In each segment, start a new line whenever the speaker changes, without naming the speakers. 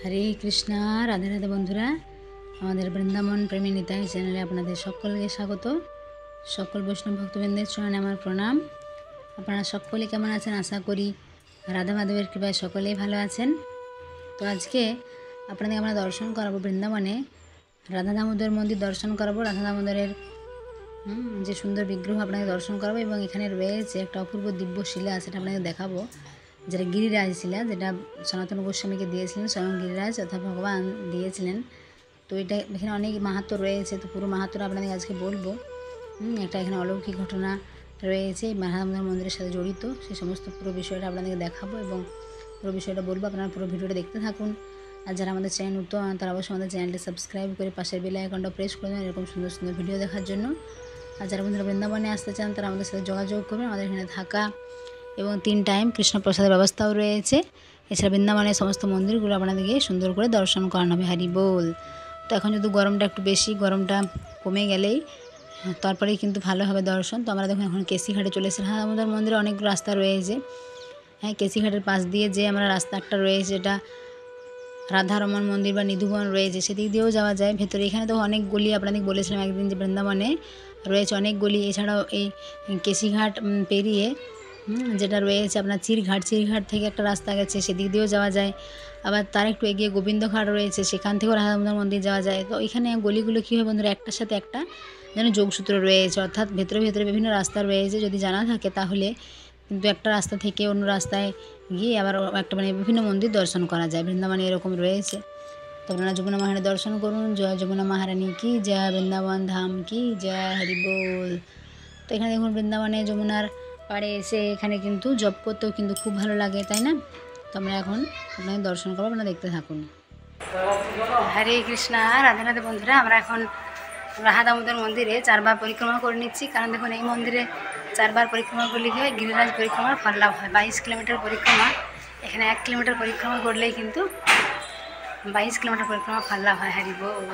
হরে কৃষ্ণা। রাধে রাধে বন্ধুরা, আমাদের বৃন্দাবন প্রেমী নিতাই চ্যানেলে আপনাদের সকলকে স্বাগত। সকল বৈষ্ণব ভক্তবৃন্দের চরণে আমার প্রণাম। আপনারা সকলে কেমন আছেন? আশা করি রাধা মাধবের কৃপায় সকলেই ভালো আছেন। তো আজকে আপনাদের আমরা দর্শন করাবো বৃন্দাবনে রাধা দামোদর মন্দির দর্শন করাবো। রাধা দামোদরের যে সুন্দর বিগ্রহ আপনাকে দর্শন করাবো, এবং এখানে রয়েছে একটা অপূর্ব দিব্য শিলা, সেটা আপনাকে দেখাবো, যেটা গিরিরাজ শিলা, যেটা সনাতন গোস্বামীকে দিয়েছিলেন স্বয়ং গিরিরাজ অর্থাৎ ভগবান দিয়েছিলেন। তো এটা এখানে অনেক মাহাত্ম্য রয়েছে, তো পুরো মাহাত্ম্যটা আপনাদের আজকে বলবো। একটা এখানে অলৌকিক ঘটনা রয়েছে রাধা দামোদর মন্দিরের সাথে জড়িত, সেই সমস্ত পুরো বিষয়টা আপনাদেরকে দেখাবো এবং পুরো বিষয়টা বলবো। আপনারা পুরো ভিডিওটা দেখতে থাকুন। আর যারা আমাদের চ্যানেল নতুন তারা অবশ্যই আমাদের চ্যানেলটি সাবস্ক্রাইব করে পাশের বেল আইকনটা প্রেস করে দেবেন এরকম সুন্দর সুন্দর ভিডিও দেখার জন্য। আর যারা বন্ধুরা বৃন্দাবনে আসতে চান তারা আমাদের সাথে যোগাযোগ করবেন। আমাদের এখানে থাকা এবং 3 টাইম কৃষ্ণপ্রসাদের ব্যবস্থাও রয়েছে। এছাড়া বৃন্দাবনের সমস্ত মন্দিরগুলো আপনাদেরকে সুন্দর করে দর্শন করানো হবে। হরি বল। তো এখন যদি গরমটা একটু বেশি, গরমটা কমে গেলেই তারপরেই কিন্তু ভালো হবে দর্শন। তো আমরা দেখুন এখন কেসিঘাটে চলে এসেছি। হ্যাঁ, আমাদের মন্দিরে অনেক রাস্তা রয়েছে। হ্যাঁ, কেসিঘাটের পাশ দিয়ে যে আমরা রাস্তা একটা রয়েছে, যেটা রাধারমন মন্দির বা নিধুবন রয়েছে, সেদিক দিয়েও যাওয়া যায় ভেতরে। এখানে তো অনেক গলি আপনাদের বলেছিলাম একদিন যে বৃন্দাবনে রয়েছে অনেক গলি। এছাড়াও এই কেসিঘাট পেরিয়ে যেটা রয়েছে আপনার চিরঘাট থেকে একটা রাস্তা গেছে, সেদিক দিয়েও যাওয়া যায়। আবার তার একটু এগিয়ে গোবিন্দঘাট রয়েছে, সেখান থেকেও রাধা দামোদর মন্দির যাওয়া যায়। তো এখানে গলিগুলো কী হয় বন্ধুরা, একটার সাথে একটা যেন যোগসূত্র রয়েছে, অর্থাৎ ভেতরে বিভিন্ন রাস্তা রয়েছে। যদি জানা থাকে তাহলে কিন্তু একটা রাস্তা থেকে অন্য রাস্তায় গিয়ে আবার একটা বিভিন্ন মন্দির দর্শন করা যায়। বৃন্দাবনে এরকম রয়েছে। তো আপনারা যমুনা মহারানী দর্শন করুন। জয় যমুনা মহারানী কি জয়, বৃন্দাবন ধাম কি জয়, হরি বল। তো এখানে দেখুন বৃন্দাবনে যমুনার পাড়ে এসে এখানে কিন্তু জপ করতেও কিন্তু খুব ভালো লাগে, তাই না? তো আমরা এখন আপনাদের দর্শন করবো, আপনারা দেখতে থাকুন। হরে কৃষ্ণা। রাধে রাধে বন্ধুরা, আমরা এখন রাধা দামোদর মন্দিরে 4 বার পরিক্রমা করে নিচ্ছি। কারণ দেখুন এই মন্দিরে 4 বার পরিক্রমা করলে কি হয়, গিরিরাজ পরিক্রমার ফল লাভ হয়। 22 কিলোমিটার পরিক্রমা, এখানে 1 কিলোমিটার পরিক্রমা করলেই কিন্তু 22 কিলোমিটার পরিক্রমা ফল লাভ হয়। হরি বল।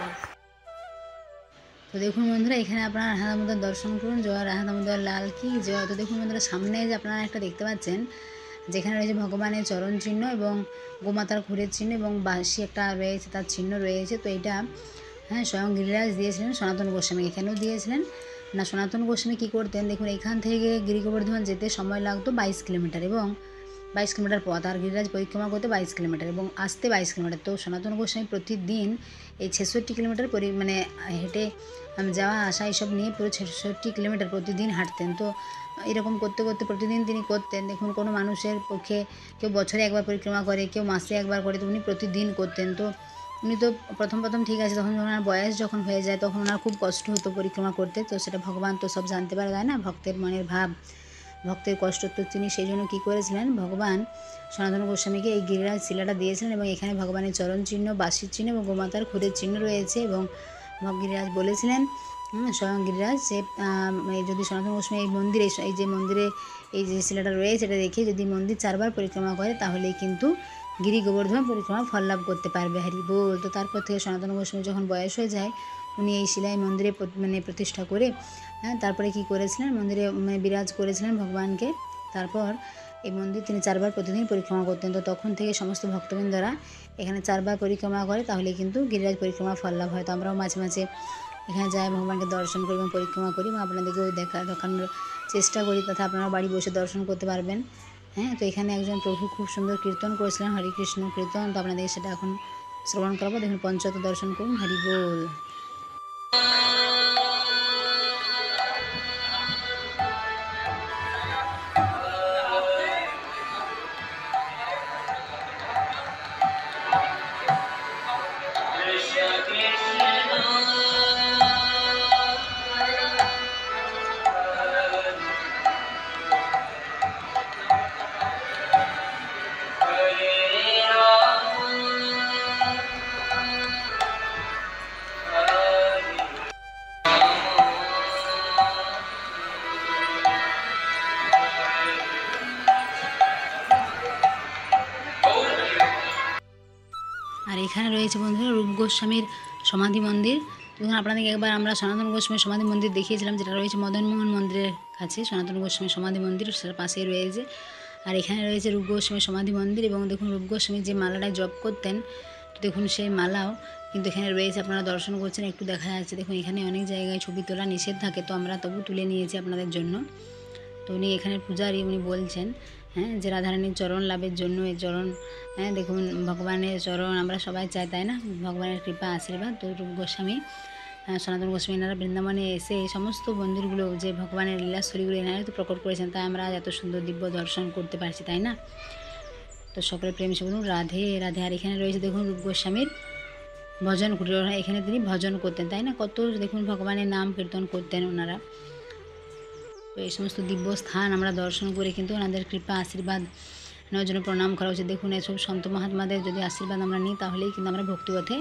তো দেখুন বন্ধুরা, এখানে আপনারা রাধা দামোদর দর্শন করুন। জয় রাধা দামোদর লাল কি জয়। তো দেখুন বন্ধুরা, সামনে যে আপনারা একটা দেখতে পাচ্ছেন, যেখানে রয়েছে ভগবানের চরণ চিহ্ন এবং গোমাতার খুরের চিহ্ন এবং বাঁশি একটা রয়েছে, তার চিহ্ন রয়েছে। তো এটা স্বয়ং গিরিরাজ দিয়েছিলেন সনাতন গোস্বামী। এখানেও দিয়েছিলেন না, সনাতন গোস্বামী কী করতেন দেখুন, এখান থেকে গিরি গোবর্ধন যেতে সময় লাগতো 22 কিলোমিটার এবং 22 কিলোমিটার পথ, আর গিরিরাজ পরিক্রমা করতে 22 কিলোমিটার এবং আসতে 22 কিলোমিটার। তো সনাতন গোস্বামী প্রতিদিন এই 66 কিলোমিটার হেঁটে যাওয়া আসা এইসব নিয়ে পুরো 66 কিলোমিটার প্রতিদিন হাঁটতেন। তো এরকম করতে করতে প্রতিদিন তিনি করতেন। দেখুন কোনো মানুষের পক্ষে কেউ বছরে একবার পরিক্রমা করে, কেউ মাসে একবার করে, তো উনি প্রতিদিন করতেন। তো উনি তো প্রথম ঠিক আছে, তখন ওনার বয়স যখন হয়ে যায় তখন ওনার খুব কষ্ট হতো পরিক্রমা করতে। তো সেটা ভগবান তো সব জানতে পারে, তাই না? ভক্তের মনের ভাব, ভক্তের কষ্ট। তো তিনি সেই জন্য কী করেছিলেন, ভগবান সনাতন গোস্বামীকে এই গিরিরাজ শিলাটা দিয়েছিলেন এবং এখানে ভগবানের চরণ চিহ্ন, বাঁশির চিহ্ন এবং গোমাতার খুদের চিহ্ন রয়েছে। এবং গিরিরাজ বলেছিলেন, স্বয়ং গিরিরাজ যে যদি সনাতন গোস্বামী এই মন্দিরে, এই যে মন্দিরে এই যে শিলাটা রয়েছে, এটা দেখে যদি মন্দির 4 বার পরিক্রমা করে তাহলেই কিন্তু গিরি গোবর্ধন পরিক্রমা ফল লাভ করতে পারবে। হরি বল। তো তারপর থেকে সনাতন গোস্বামী যখন বয়স হয়ে যায়, উনি এই শিলায় মন্দিরে প্রতিষ্ঠা করে তারপরে কি করেছিলেন, মন্দিরে বিরাজ করেছিলেন ভগবানকে। তারপর এই মন্দির তিনি 4 বার প্রতিদিন পরিক্রমা করতেন। তো তখন থেকে সমস্ত ভক্তবৃন্দরা এখানে 4 বার পরিক্রমা করে, তাহলে কিন্তু গিরিরাজ পরিক্রমা ফল লাভ হয়। তো আমরাও মাঝে মাঝে এখানে যাই, ভগবানকে দর্শন করি এবং পরিক্রমা করি এবং আপনাদেরকেও দেখানোর চেষ্টা করি, তথা আপনারা বাড়ি বসে দর্শন করতে পারবেন। তো এখানে একজন প্রভু খুব সুন্দর কীর্তন করেছিলেন, হরিকৃষ্ণ কীর্তন। তো আপনাদের সেটা এখন শ্রবণ করাবো। দেখুন পঞ্চত দর্শন করুন। হরি বল। আর এখানে রয়েছে বন্ধুরা রূপ গোস্বামীর সমাধি মন্দির। দেখুন আপনাদেরকে একবার আমরা সনাতন গোস্বামীর সমাধি মন্দির দেখিয়েছিলাম, যেটা রয়েছে মদনমোহন মন্দিরের কাছে। সনাতন গোস্বামীর সমাধি মন্দির সেটার পাশেই রয়েছে। আর এখানে রয়েছে রূপ গোস্বামীর সমাধি মন্দির। এবং দেখুন রূপ গোস্বামী যে মালাটায় জপ করতেন, তো দেখুন সেই মালাও কিন্তু এখানে রয়েছে, আপনারা দর্শন করছেন, একটু দেখা যাচ্ছে। দেখুন এখানে অনেক জায়গায় ছবি তোলা নিষেধ থাকে, তো আমরা তবু তুলে নিয়েছি আপনাদের জন্য। তো উনি এখানে পূজারী, উনি বলছেন হ্যাঁ যে রাধারানীর চরণ লাভের জন্য এই চরণ, হ্যাঁ দেখুন ভগবানের চরণ আমরা সবাই চাই, তাই না, ভগবানের কৃপা আশীর্বাদ। তো রূপ গোস্বামী, সনাতন গোস্বামী এনারা বৃন্দাবনে এসে এই সমস্ত মন্দিরগুলো যে ভগবানের লীলাস্থলীগুলো এনারা তো প্রকট করেছেন, তাই আমরা এত সুন্দর দিব্য দর্শন করতে পারছি, তাই না। তো সকলের প্রেম সে বলুন রাধে রাধে। আর এখানে রয়েছে দেখুন রূপ গোস্বামীর ভজন কুটির, এখানে তিনি ভজন করতেন, তাই না, কত দেখুন ভগবানের নাম কীর্তন করতেন ওনারা। তো এই সমস্ত দিব্য স্থান আমরা দর্শন করে কিন্তু ওনাদের কৃপা আশীর্বাদ নেওয়ার জন্য প্রণাম করা উচিত। দেখুন এসব সন্ত মহাত্মাদের যদি আশীর্বাদ আমরা নিই তাহলেই কিন্তু আমরা ভক্তিপথে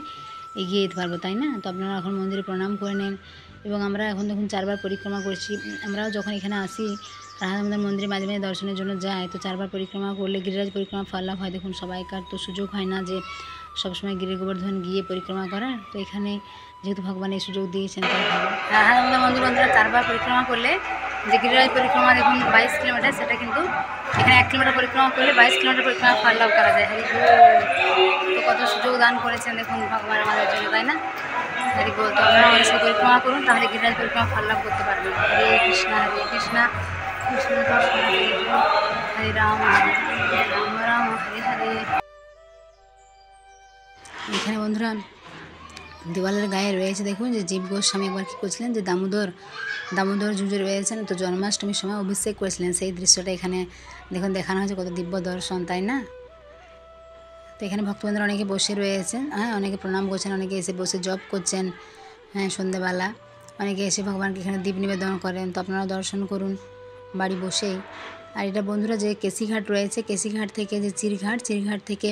এগিয়ে যেতে পারবো, তাই না। তো আপনারা এখন মন্দিরে প্রণাম করে নেন। এবং আমরা এখন দেখুন 4 বার পরিক্রমা করছি। আমরাও যখন এখানে আসি রাধাদামোদর মন্দিরে মাঝে মাঝে দর্শনের জন্য যাই, তো 4 বার পরিক্রমা করলে গিরিরাজ পরিক্রমা ফল লাভ হয়। দেখুন সবাইকার তো সুযোগ হয় না যে সবসময় গিরি গোবর্ধন গিয়ে পরিক্রমা করার, তো এখানে যেহেতু ভগবান এই সুযোগ দিয়েছেন তাই ভালো। রাধাদামোদর মন্দির বন্ধুরা 4 বার পরিক্রমা করলে যে গিরিরাজ পরিক্রমা দেখুন 22 কিলোমিটার, সেটা কিন্তু এখানে 1 কিলোমিটার পরিক্রমা করলে 22 কিলোমিটার পরিক্রমা ফল লাভ করা যায়। হরি বল। তো কত সুযোগ দান করেছেন দেখুন ভগবান আমাদের জন্য, তাই না। হরি বল। তো আপনারা আমাদের সাথে পরিক্রমা করুন, তাহলে গিরিরাজ পরিক্রমা ফল লাভ করতে পারবেন। হরে কৃষ্ণ কৃষ্ণ কৃষ্ণ হরে রাম রাম রাম হরে হরে। এখানে বন্ধুরা দেওয়ালের গায়ে রয়েছে দেখুন যে জীব গোস্বামী একবার কী করছিলেন, যে দামোদর যুঁজে রয়েছেন, তো জন্মাষ্টমীর সময় অভিষেক করেছিলেন, সেই দৃশ্যটা এখানে দেখুন দেখানো হয়েছে, কত দিব্য দর্শন, তাই না। তো এখানে ভক্তবৃন্দরা অনেকে বসে রয়েছেন, হ্যাঁ অনেকে প্রণাম করছেন, অনেকে এসে বসে জপ করছেন, হ্যাঁ সন্ধ্যেবেলা অনেকে এসে ভগবানকে এখানে দীপ নিবেদন করেন। তো আপনারা দর্শন করুন বাড়ি বসেই। আর এটা বন্ধুরা যে কেশিঘাট রয়েছে, কেশিঘাট থেকে যে চিরঘাট থেকে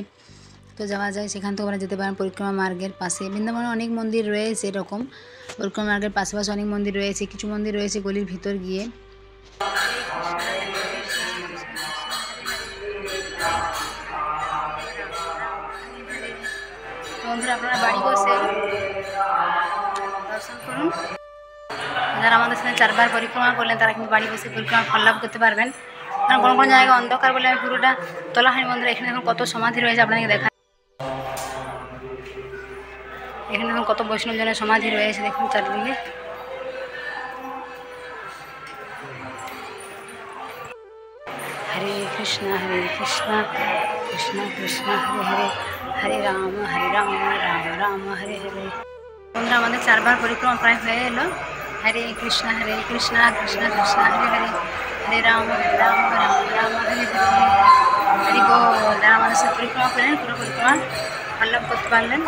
তো যাওয়া যায়, সেখান থেকে আমরা যেতে পারেন পরিক্রমা মার্গের পাশে। বৃন্দাবনে অনেক মন্দির রয়েছে এরকম, পরিক্রমা মার্গের পাশাপাশি অনেক মন্দির রয়েছে, কিছু মন্দির রয়েছে গলির ভিতর গিয়ে। বন্ধুরা আপনারা বাড়ি বসে দর্শন করুন। যারা আমাদের সাথে 4 বার পরিক্রমা করলেন তারা কিন্তু বাড়ি বসে পরিক্রমা ফল লাভ করতে পারবেন। কারণ কোনো কোনো জায়গায় অন্ধকার বলে আমি পুরোটা তোলা হয়নি। বন্ধুরা এখানে দেখুন কত সমাধি রয়েছে, আপনাদেরকে দেখা, এখানে দেখুন কত বৈষ্ণবজনের সমাধি রয়েছে দেখুন চারদিকে। হরে কৃষ্ণ কৃষ্ণ কৃষ্ণ হরে হরে, হরে রাম রাম রাম হরে হরে। বন্ধুরা আমাদের 4 বার পরিক্রমা প্রায় হয়ে এলো। হরে কৃষ্ণ কৃষ্ণ কৃষ্ণ হরে হরে, হরে রাম রাম রাম হরে হরে। হরি বল। যারা আমাদের সাথে পরিক্রমা করলেন পুরো পরিক্রমা ফল লাভ করতে পারলেন।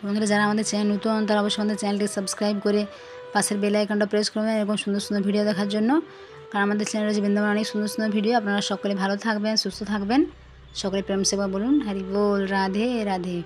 বন্ধুরা যারা আমাদের চ্যানেল নতুন তারা অবশ্যই আমাদের চ্যানেলটি সাবস্ক্রাইব করে পাশের বেল আইকনটা প্রেস করবেন এরকম সুন্দর সুন্দর ভিডিও দেখার জন্য। কারণ আমাদের চ্যানেলে রয়েছে বৃন্দাবন অনেক সুন্দর সুন্দর ভিডিও। আপনারা সকলে ভালো থাকবেন, সুস্থ থাকবেন, সকলে প্রেম সেবা বলুন। হরি বল। রাধে রাধে।